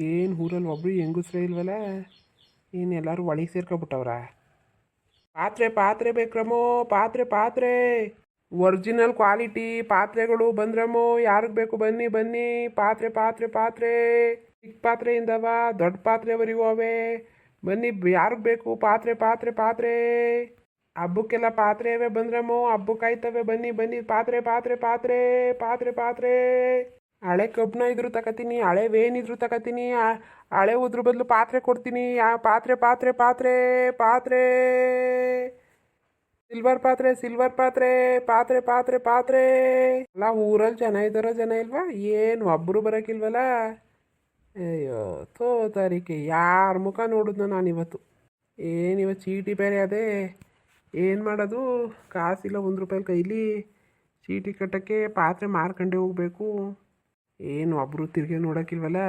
ಏನು ಊರಲ್ಲಿ ಒಬ್ರು ಹೆಂಗಸ್ರೇ ಇಲ್ವಲ್ಲ. ಏನು ಎಲ್ಲರೂ ಒಳಗೆ ಸೇರ್ಕೊಬಿಟ್ಟವ್ರ. ಪಾತ್ರೆ ಪಾತ್ರೆ ಬೇಕ್ರಮ್ಮೋ, ಪಾತ್ರೆ ಪಾತ್ರೆ ಒರಿಜಿನಲ್ ಕ್ವಾಲಿಟಿ ಪಾತ್ರೆಗಳು ಬಂದ್ರಮ್ಮೋ. ಯಾರಿಗೆ ಬೇಕು ಬನ್ನಿ ಬನ್ನಿ. ಪಾತ್ರೆ ಪಾತ್ರೆ ಪಾತ್ರೆ ಚಿಕ್ಕ ಪಾತ್ರೆಯಿಂದವ ದೊಡ್ಡ ಪಾತ್ರೆವರೆಗೂ ಅವೆ. ಬನ್ನಿ ಯಾರಿಗೆ ಬೇಕು ಪಾತ್ರೆ ಪಾತ್ರೆ ಪಾತ್ರೆ. ಹಬ್ಬಕ್ಕೆಲ್ಲ ಪಾತ್ರೆ ಅವೇ ಬಂದ್ರಮ್ಮೋ, ಹಬ್ಬಕ್ಕೆ ಆಯ್ತವೆ ಬನ್ನಿ ಬನ್ನಿ. ಪಾತ್ರೆ ಪಾತ್ರೆ ಪಾತ್ರೆ ಪಾತ್ರೆ ಪಾತ್ರೆ. ಹಳೆ ಕಬ್ಬಿಣ ಇದ್ರು ತಗೋತೀನಿ, ಹಳೆವೇನಿದ್ರು ತಗೋತೀನಿ. ಹಳೆ ಉದ್ರ ಬದಲು ಪಾತ್ರೆ ಕೊಡ್ತೀನಿ. ಪಾತ್ರೆ ಪಾತ್ರೆ ಪಾತ್ರೆ ಪಾತ್ರೆ. ಸಿಲ್ವರ್ ಪಾತ್ರೆ ಸಿಲ್ವರ್ ಪಾತ್ರೆ ಪಾತ್ರೆ ಪಾತ್ರೆ ಪಾತ್ರೆ. ಅಲ್ಲ ಊರಲ್ಲಿ ಜನ ಇದ್ದಾರೋ ಜನ ಇಲ್ವಾ? ಏನು ಒಬ್ಬರು ಬರೋಕ್ಕಿಲ್ವಲ್ಲ. ಅಯ್ಯೋ ತೋ ತಾರೀಕೆ ಯಾರ ಮುಖ ನೋಡಿದ್ನ ನಾನಿವತ್ತು. ಏನಿವತ್ತು ಚೀಟಿ ಬೇರೆ ಅದೇ. ಏನು ಮಾಡೋದು? ಕಾಸಿಲ್ಲ ₹1 ಕೈಲಿ. ಚೀಟಿ ಕಟ್ಟೋಕ್ಕೆ ಪಾತ್ರೆ ಮಾರ್ಕೊಂಡೇ ಹೋಗ್ಬೇಕು. ಏನು ಒಬ್ಬರು ತಿರ್ಗಿ ನೋಡೋಕ್ಕಿಲ್ವಲ್ಲ.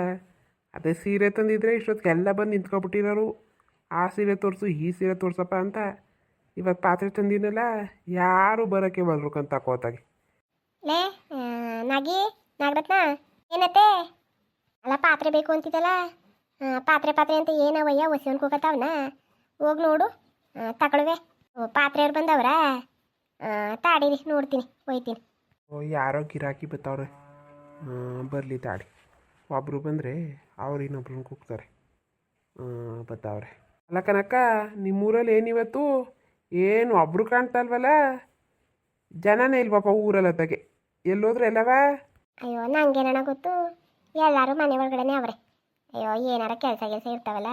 ಅದೇ ಸೀರೆ ತಂದಿದ್ರೆ ಇಷ್ಟೊತ್ತಿಗೆಲ್ಲ ಬಂದು ನಿಂತ್ಕೊಬಿಟ್ಟಿರೋರು. ಆ ಸೀರೆ ತೋರಿಸು ಈ ಸೀರೆ ತೋರ್ಸಪ್ಪ ಅಂತ. ಇವತ್ತು ಪಾತ್ರೆ ತಂದಿನಲ್ಲ, ಯಾರು ಬರೋಕ್ಕೆ ಬಲ್ರುಕಂತ ತಕೋತಾಗಿ. ಲೇ ನಾಗಿ ನಾಗರತ್ನ ಏನತ್ತೆ? ಅಲ್ಲ ಪಾತ್ರೆ ಬೇಕು ಅಂತಿದ್ದಲ್ಲ. ಪಾತ್ರೆ ಪಾತ್ರೆ ಅಂತ ಏನವಯ್ಯ ಹೊಸಿವನ್ ಕೂಗತ್ತವನ. ಹೋಗಿ ನೋಡು ತಗೊಳ್ವೆ. ಪಾತ್ರೆಯವ್ರು ಬಂದವ್ರ? ತಾಡಿರಿ ನೋಡ್ತೀನಿ ಹೋಯ್ತೀನಿ. ಓ ಯಾರೋ ಗಿರಾಕಿ ಬತ್ತವ್ರೆ. ಬರಲಿ ತಾಡಿ. ಒಬ್ಬರು ಬಂದರೆ ಅವ್ರು ಇನ್ನೊಬ್ರನ್ನ ಕೂಗ್ತಾರೆ. ಬತ್ತವ್ರೆ. ಅಲ್ಲ ಕನಕ, ನಿಮ್ಮೂರಲ್ಲಿ ಏನಿವತ್ತು? ಏನು ಒಬ್ರು ಕಾಣ್ತಲ್ವಲ್ಲ. ಜನನೇ ಇಲ್ವಪ್ಪ ಊರಲ್ಲತ್ತಾಗೆ. ಎಲ್ಲೋದ್ರೆ ಎಲ್ಲವ? ಅಯ್ಯೋ ನಂಗೇನಣ್ಣ ಗೊತ್ತು. ಎಲ್ಲರೂ ಮನೆ ಒಳಗಡೆನೆ ಅವ್ರೆ. ಅಯ್ಯೋ ಏನಾರ ಕೆಲಸ ಇರ್ತಾವಲ್ಲ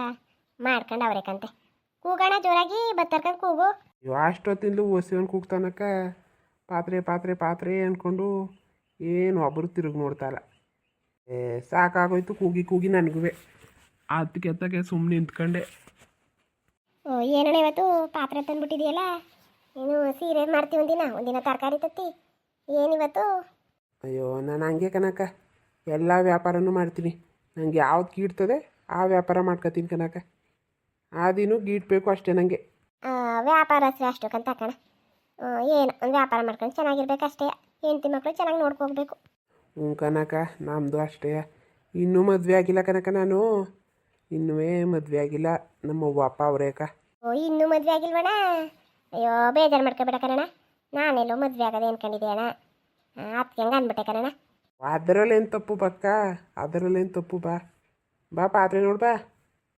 ಮಾಡ್ಕೊಂಡು ಅವ್ರೇಕಂತೆ. ಕೂಗೋಣ ಜೋರಾಗಿ ಬತ್ತರ್ಕಂಡು ಕೂಗು. ಅಯ್ಯೋ ಅಷ್ಟೊತ್ತಿಂದಲೂ ಹೊಸಿವನ್ ಕೂಗ್ತಾನಕ್ಕ. ಪಾತ್ರೆ ಪಾತ್ರೆ ಪಾತ್ರೆ ಅಂದ್ಕೊಂಡು ಏನು ಒಬ್ಬರು ತಿರುಗಿ ನೋಡ್ತಾಯಿಲ್ಲ. ಸಾಕಾಗೋಯ್ತು ಕೂಗಿ ಕೂಗಿ ನನಗೂ. ಅದಕ್ಕೆ ಎತ್ತಗೆ ಸುಮ್ಮನೆ ನಿಂತ್ಕೊಂಡೆ. ಓ ಏನಣ್ಣ ಇವತ್ತು ಪಾತ್ರೆ ತಂದುಬಿಟ್ಟಿದೆಯಲ್ಲ. ಏನು ಸೀರೆ ಮಾಡ್ತೀವಿ ಒಂದಿನ ತರಕಾರಿ ತತ್ತಿ. ಏನಿವತ್ತು? ಅಯ್ಯೋ ನಾನು ಹಂಗೆ ಕನಕ, ಎಲ್ಲ ವ್ಯಾಪಾರನೂ ಮಾಡ್ತೀನಿ. ನನಗೆ ಯಾವ್ದು ಗೀಡ್ತದೆ ಆ ವ್ಯಾಪಾರ ಮಾಡ್ಕೊತೀನಿ ಕನಕ. ಆ ದಿನ ಗೀಡ್ಬೇಕು ಅಷ್ಟೇ ನನಗೆ. ವ್ಯಾಪಾರ ಅಷ್ಟಕ್ಕಂತ ತಕೋಣ. ಏನು ಒಂದು ವ್ಯಾಪಾರ ಮಾಡ್ಕೊಂಡು ಚೆನ್ನಾಗಿರ್ಬೇಕಷ್ಟೇ. ಹೆಂಡತಿ ಮಕ್ಕಳು ಚೆನ್ನಾಗಿ ನೋಡ್ಕೋಬೇಕು. ಹ್ಞೂ ಕನಕ, ನಮ್ಮದು ಅಷ್ಟೇ. ಇನ್ನೂ ಮದುವೆ ಆಗಿಲ್ಲ ಕನಕ. ನಾನು ಇನ್ನೂ ಮದುವೆ ಆಗಿಲ್ಲ. ನಮ್ಮವ್ವ ಅಪ್ಪ ಅವರೇಕ. ಓ ಇನ್ನೂ ಮದುವೆ ಆಗಿಲ್ವಣ್ಣ? ಅಯ್ಯೋ ಬೇಜಾರು ಮಾಡ್ಕೊಬೇಡ ಕಣಣ್ಣ. ನಾನೆಲ್ಲೋ ಮದುವೆ ಆಗೋದು ಅನ್ಕೊಂಡಿದ್ದೆ ಅಣ್ಣ. ಅದಕ್ಕೆ ಹೆಂಗೆ ಅಂದ್ಬಿಟ್ಟೆ ಕಣಣ್ಣ. ಅದರಲ್ಲೇನು ತಪ್ಪು ಬಕ್ಕ, ಅದರಲ್ಲೇನು ತಪ್ಪು. ಬಾ ಬಾ ಪಾತ್ರೆ ನೋಡು ಬಾ.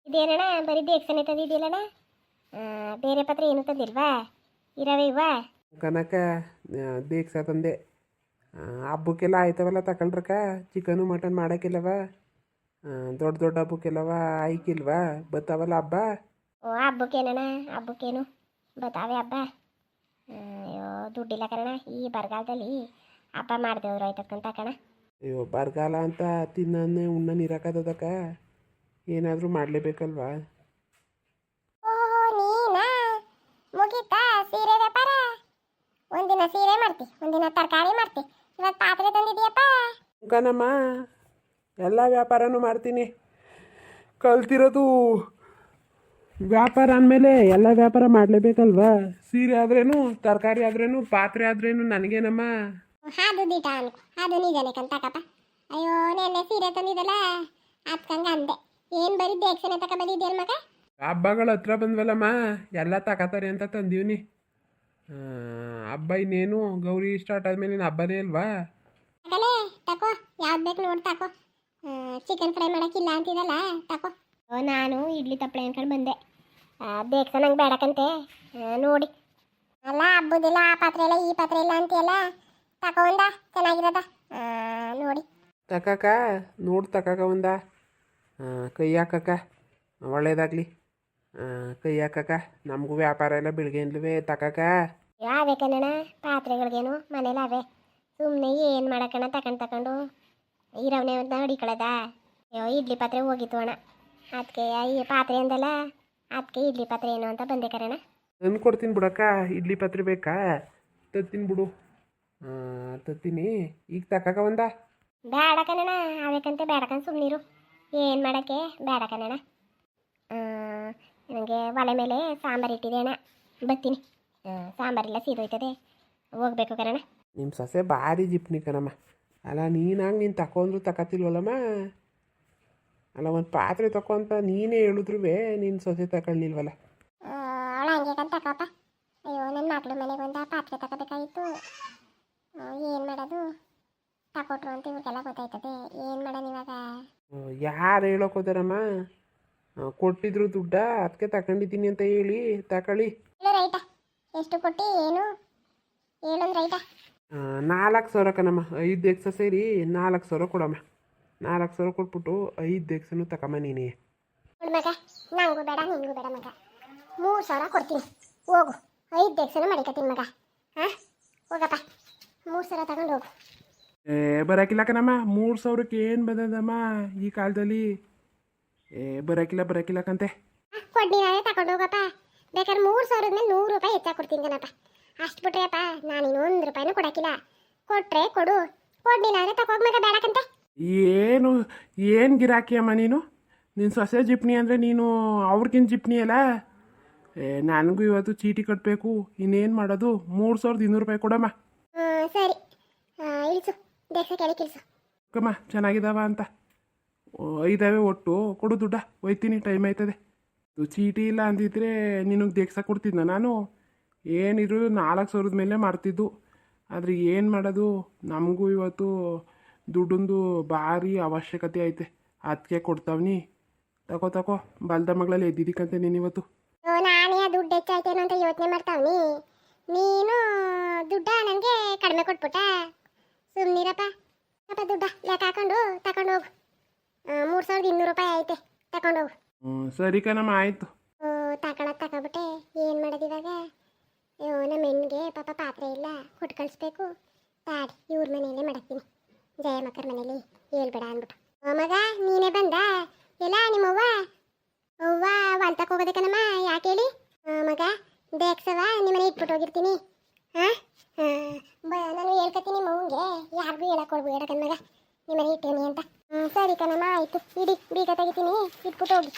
ಇದೇನಣ್ಣ ಬರೀ ದೇಕ್ಸನೆ ತಂದಿದ್ದೀಯಲ್ಲಣ್ಣ? ಬೇರೆ ಪಾತ್ರೆ ಏನೂ ತಂದಿಲ್ವಾ? ಇರವೇ ಇವಾ? ಕನಕ ದೇಕ್ಸ ತಂದೆ. ಹಬ್ಬಕ್ಕೆಲ್ಲ ಆಯ್ತವಲ್ಲ ತಗೊಳ್ರಕ್ಕ. ಚಿಕನು ಮಟನ್ ಮಾಡೋಕ್ಕಿಲ್ಲವ. ದೊಡ್ಡ ದೊಡ್ಡ ಹಬ್ಬಕ್ಕೆಲ್ಲವ ಆಯ್ಕಿಲ್ವಾ? ಬತ್ತಾವಲ್ಲ ಹಬ್ಬ. ಓ ಹಬ್ಬಕ್ಕೇನಣ್ಣ? ಹಬ್ಬಕ್ಕೇನು ಬತ್ತಾವೆ ಹಬ್ಬ. ಅಯ್ಯೋ ದುಡ್ಡಿಲ್ಲ ಕಣ ಈ ಬರಗಾಲದಲ್ಲಿ. ಹಬ್ಬ ಮಾಡಿದೆವ್ರು ಆಯ್ತಕ್ಕಂತ ಕಣ. ಅಯ್ಯೋ ಬರಗಾಲ ಅಂತ ತಿನ್ನನ್ನೇ ಉಣ್ಣ ನೀರಾಕದಕ್ಕ. ಏನಾದರೂ ಮಾಡಲೇಬೇಕಲ್ವಾ? ಮುಗೀತಾ ಸೀರೆ ವ್ಯಾಪಾರ? ಒಂದಿನ ಸೀರೆ ಮಾಡ್ತಿ, ಒಂದಿನ ತರಕಾರಿ ಮಾಡ್ತಿ, ಇವತ್ತು ಪಾತ್ರೆ ತಂದಿದೀಯಪ್ಪ. ಕಣಮ್ಮ, ಎಲ್ಲ ವ್ಯಾಪಾರನೂ ಮಾಡ್ತೀನಿ. ಕಲ್ತಿರೋದು ವ್ಯಾಪಾರ ಅಂದಮೇಲೆ ಎಲ್ಲ ವ್ಯಾಪಾರ ಮಾಡಲೇಬೇಕಲ್ವಾ? ಸೀರೆ ಆದ್ರೇನು, ತರಕಾರಿ ಆದ್ರೇನು, ಪಾತ್ರೆ ಆದ್ರೇನು ನನಗೇನಮ್ಮ. ಅದು ದೀಟ ಅನ್ಕೊ, ಅದು ನಿಜನೇ ಕಂತಕಪ್ಪ. ಅಯ್ಯೋ ನೆನ್ನೆ ಸೀರೆ ತಂದಿದ್ದಲ್ಲ ಅದಕ್ಕಂಗೆ ಅಂದೆ. ಏನು ಬರೀ ದೇಕ್ಸನೆ ತಕ ಬಂದಿದ್ದೀಯಲ್ಲ ಮಗ? ಹಬ್ಬಗಳು ಹತ್ರ ಬಂದ್ವಲ್ಲಮ್ಮ, ಎಲ್ಲ ತಗೋತಾರೆ ಅಂತ ತಂದೀವ್ನಿ. ಹಬ್ಬ ಇನ್ನೇನು ಗೌರಿ ಸ್ಟಾರ್ಟ್ ಆದ್ಮೇಲೆ ಹಬ್ಬನೇ ಅಲ್ವಾ? ತಕಲೇ ತಕೋ, ಯಾವ್ದು ಬೇಕು ನೋಡಿ ತಕೋ. Chicken fry ಮಾಡೋಕ್ಕಿಲ್ಲ ಅಂತಿದ್ದಲ್ಲ ತಕೋ. ನಾನು ಇಡ್ಲಿ ತಪ್ಪಳೆ ಅನ್ಕೊಂಡು ಬಂದೆ. ದೇಕ್ಸ ನಂಗೆ ಬೇಡಕ್ಕಂತೆ. ನೋಡಿ ಅಲ್ಲ ಹಬ್ಬದಿಲ್ಲ ಆ ಪಾತ್ರೆ ಇಲ್ಲ ಈ ಪಾತ್ರೆ ಇಲ್ಲ ಅಂತೀಯಲ್ಲ. ತಕೋ ಒಂದ ಚೆನ್ನಾಗಿರದ ನೋಡಿ. ತಕಕ ನೋಡಿ ತಕಕ ಒಂದ. ಕೈ ಹಾಕಕ್ಕ ಒಳ್ಳೇದಾಗಲಿ. ಕೈ ಹಾಕಕ್ಕ. ನಮಗೂ ವ್ಯಾಪಾರ ಎಲ್ಲ ಬೆಳಗ್ಗೆನ್ಲುವೆ ತಕಕ. ಯಾವೇ ಕನ್ನಡ ಪಾತ್ರೆಗಳಿಗೇನು ಮನೇಲಿ ಅವೇ. ಸುಮ್ಮನೆ ಏನು ಮಾಡಕ್ಕಣ ತಗೊಂಡು ಇರವನೇ ಅಂತ ಹಿಡಿಕೊಳ್ಳೋದ. ಅಯ್ಯೋ ಇಡ್ಲಿ ಪಾತ್ರೆ ಹೋಗಿತ್ತು ಅಣ್ಣ, ಅದಕ್ಕೆ ಈ ಪಾತ್ರೆ ಅಂದಲ್ಲ ಅದಕ್ಕೆ ಇಡ್ಲಿ ಪಾತ್ರೆ ಏನು ಅಂತ ಬಂದೆ ಕರಣ. ತಂದು ಕೊಡ್ತೀನಿ ಬಿಡಕ್ಕ. ಇಡ್ಲಿ ಪಾತ್ರೆ ಬೇಕಾ? ತತ್ತೀನಿ ಬಿಡು. ತತ್ತೀನಿ. ಈಗ ತಕಕ ಒಂದ. ಬೇಡ ಕನ್ನಡ ಅವಕ್ಕಂತೆ ಬೇಡಕಂತ ಸುಮ್ಮನಿರು. ಏನು ಮಾಡೋಕ್ಕೆ ಬೇಡ ಕನ್ನಡ. ನನಗೆ ಒಲೆ ಮೇಲೆ ಸಾಂಬಾರು ಇಟ್ಟಿದೆ ಅಣ್ಣ, ಬರ್ತೀನಿ. ಸಾಂಬಾರೆಲ್ಲ ಸೀದೋಯ್ತದೆ, ಹೋಗ್ಬೇಕು ಕರಣ. ನಿಮ್ಮ ಸೊಸೆ ಭಾರಿ ಜಿಪ್ನಿ ಕಣಮ್ಮ. ಅಲ್ಲ ನೀನು ಹಂಗೆ ನೀನು ತಗೊಂಡ್ರು ತಗೋತಿಲ್ವಲ್ಲಮ್ಮ. ಅಲ್ಲ ಒಂದು ಪಾತ್ರೆ ತಗೋ ಅಂತ ನೀನೇ ಹೇಳಿದ್ರು ನೀನು ಸೊಸೆ ತಗೊಳ್ಳಿಲ್ವಲ್ಲ. ಅವಳು ಹಂಗೆ ಕಂತ ತಗೋಪ್ಪ. ಅಯ್ಯೋ ನನ್ನ ಮಗಳು ಮನೆಗೆ ಒಂದು ಪಾತ್ರೆ ತಗೋಬೇಕಾಗಿತ್ತು. ಏನು ಮಾಡೋದು, ತಗೊಟ್ರು ಅಂತ ಇವ್ರಿಗೆಲ್ಲ ಗೊತ್ತಾಯ್ತದೆ. ಏನು ಮಾಡೋಣ ಇವಾಗ? ಯಾರು ಹೇಳೋಕೆ ಹೋದಾರಮ್ಮ? ಕೊಟ್ಟಿದ್ರು ದುಡ್ಡ, ಅದಕ್ಕೆ ತಗೊಂಡಿದ್ದೀನಿ ಅಂತ ಹೇಳಿ ತಗೊಳ್ಳಿ. ಹೇಳು ರೈಟಾ, ಎಷ್ಟು ಕೊಟ್ಟು ಏನು ಹೇಳೋದು ರೈಟಾ? 4,000 ಕಣಮ್ಮ, 5 ಎಕ್ಸ ಸೇರಿ 4,000 ಕೊಡಮ್ಮ. 4,000 ಕೊಟ್ಬಿಟ್ಟು 5 ಎಕ್ಸನು ತಗೊಂಬ ನೀನೇ. ನೋಡು ಮಗ, ನನಗೂ ಬೇಡ ನಿನಗೂ ಬೇಡ ಮಗ, 3,000 ಕೊಡ್ತೀನಿ ಹೋಗು. 5 ಎಕ್ಸನು ಮಡಿಕತ್ತೀನಿ ಮಗ. ಹಾಂ ಹೋಗಪ್ಪ, 3,000 ತಗೊಂಡು ಹೋಗು. ಬರೋಕಿಲ್ಲ ಕಣಮ್ಮ, 3,000ಕ್ಕೆ ಏನು ಬಂದದಮ್ಮ ಈ ಕಾಲದಲ್ಲಿ? ಬರೋಕಿಲ್ಲ ಕಂತೆ. ಕೊಡ್ನಿ ನಾನೇ ತಗೊಂಡು ಹೋಗಪ್ಪ. ಬೇಕಾದ್ರೆ 3,000 ಮೇಲೆ 100 ರೂಪಾಯಿ ಹೆಚ್ಚಾಗಿ ಕೊಡ್ತೀನಿ ಕಣಪ್ಪ. ಅಷ್ಟು ಬಿಟ್ರೆಯಪ್ಪ ನಾನು ಇನ್ನೂ 1 ರೂಪಾಯಿನೂ ಕೊಡೋಕ್ಕಿಲ್ಲ. ಕೊಟ್ರೆ ಕೊಡು, ಕೊಡ್ನಿ ನಾನೇ ತಗೋಗ ಮಗ, ಬೇಡಕ್ಕಂತೆ. ಏನು ಗಿರಾಕಿ ಅಮ್ಮ ನೀನು? ನಿನ್ನ ಸೊಸೆ ಜಿಪ್ನಿ ಅಂದರೆ ನೀನು ಅವ್ರಿಗಿಂತ ಜಿಪ್ನಿ ಅಲ್ಲ. ನನಗೂ ಇವತ್ತು ಚೀಟಿ ಕಟ್ಟಬೇಕು, ಇನ್ನೇನು ಮಾಡೋದು? 3,200 ರೂಪಾಯಿ ಕೊಡಮ್ಮ. ಸರಿ, ಇಳಿಸು, ದೇಶ ಕೆಳಗೆ ಇಳಿಸು. ಕಮ್ಮ ಚೆನ್ನಾಗಿದ್ದಾವ ಅಂತ. ಇದ್ದಾವೆ ಒಟ್ಟು, ಕೊಡು ದುಡ್ಡ, ಒಯ್ತೀನಿ, ಟೈಮ್ ಆಯ್ತದೆ. ಚೀಟಿ ಇಲ್ಲ ಅಂದಿದ್ರೆ ನಿನಗೆ ದೇಕ್ಸ ಕೊಡ್ತಿದ್ನ ನಾನು. ಏನಿದ್ರು 4,000 ಮೇಲೆ ಮಾಡ್ತಿದ್ದು. ಆದರೆ ಏನು ಮಾಡೋದು, ನಮಗೂ ಇವತ್ತು ದುಡ್ಡೊಂದು ಭಾರಿ ಅವಶ್ಯಕತೆ ಐತೆ, ಅದಕ್ಕೆ ಕೊಡ್ತಾವ್ನಿ. ತಗೋ ಬಲ್ದ ಮಗಳಲ್ಲಿ ಎದ್ದಿದ್ದಕ್ಕಂತೆ ನೀನಿವತ್ತು. ನಾನೇ ದುಡ್ಡು ಹೆಚ್ಚಾಯ್ತೇನೋ ಅಂತ ಯೋಚನೆ ಮಾಡ್ತಾವ್ನಿ. ನೀನು ದುಡ್ಡ ನನಗೆ ಕಡಿಮೆ ಕೊಟ್ಬಿಟ್ಟ. ಸುಮ್ಮನಿರಪ್ಪ. ಅಪ್ಪ ದುಡ್ಡ ಲೆಕ್ಕ ಹಾಕೊಂಡು ತಗೊಂಡು ಹೋಗು. 3,200 ರೂಪಾಯಿ ಐತೆ, ತಗೊಂಡು ಹೋಗು. ಸರಿ ಕಣಮ್ಮ, ಆಯಿತು. ತಗೊಬಿಟ್ಟೆ. ಏನು ಮಾಡೋದು ಇವಾಗ? ಅಯ್ಯೋ ನಮ್ಮ ಹೆಣ್ಣಿಗೆ ಪಾಪ ಪಾತ್ರೆ ಇಲ್ಲ, ಕೊಟ್ಟು ಕಳಿಸ್ಬೇಕು. ತಾಡಿ ಇವ್ರ ಮನೆಯಲ್ಲೇ ಮಾಡತ್ತೀನಿ, ಜಯಮ್ಮಕ್ಕರ ಮನೇಲಿ ಹೇಳ್ಬೇಡ ಅಂದ್ಬಿಟ್ಟು. ಮಗ ನೀನೇ ಬಂದ? ಎಲ್ಲ ನಿಮ್ಮವ್ವ ಅವ್ವ ಹೊಲ್ತಕ್ಕೆ ಹೋಗೋದೆ ಕಣಮ್ಮ. ಯಾಕೆ ಹೇಳಿ ಮಗ? ದೇಕ್ಸವ ನಿಮ್ಮನೆ ಇಟ್ಬಿಟ್ಟು ಹೋಗಿರ್ತೀನಿ. ಹಾಂ ನಾನು ಹೇಳ್ಕೊತೀನಿ ಮೌಂಗೆ, ಯಾರಿಗೂ ಹೇಳಕ್ಕೆ ಕೊಡ್ಬೇಡ ಕಣ್ಮಗ, ನಿಮ್ಮನೆ ಇಟ್ಟೇನಿ ಅಂತ. ಸರಿ ಕಣಮ್ಮ, ಆಯಿತು, ಇಡಿ, ಬೀಗ ತೆಗಿತೀನಿ, ಇಟ್ಬಿಟ್ಟು ಹೋಗಿ.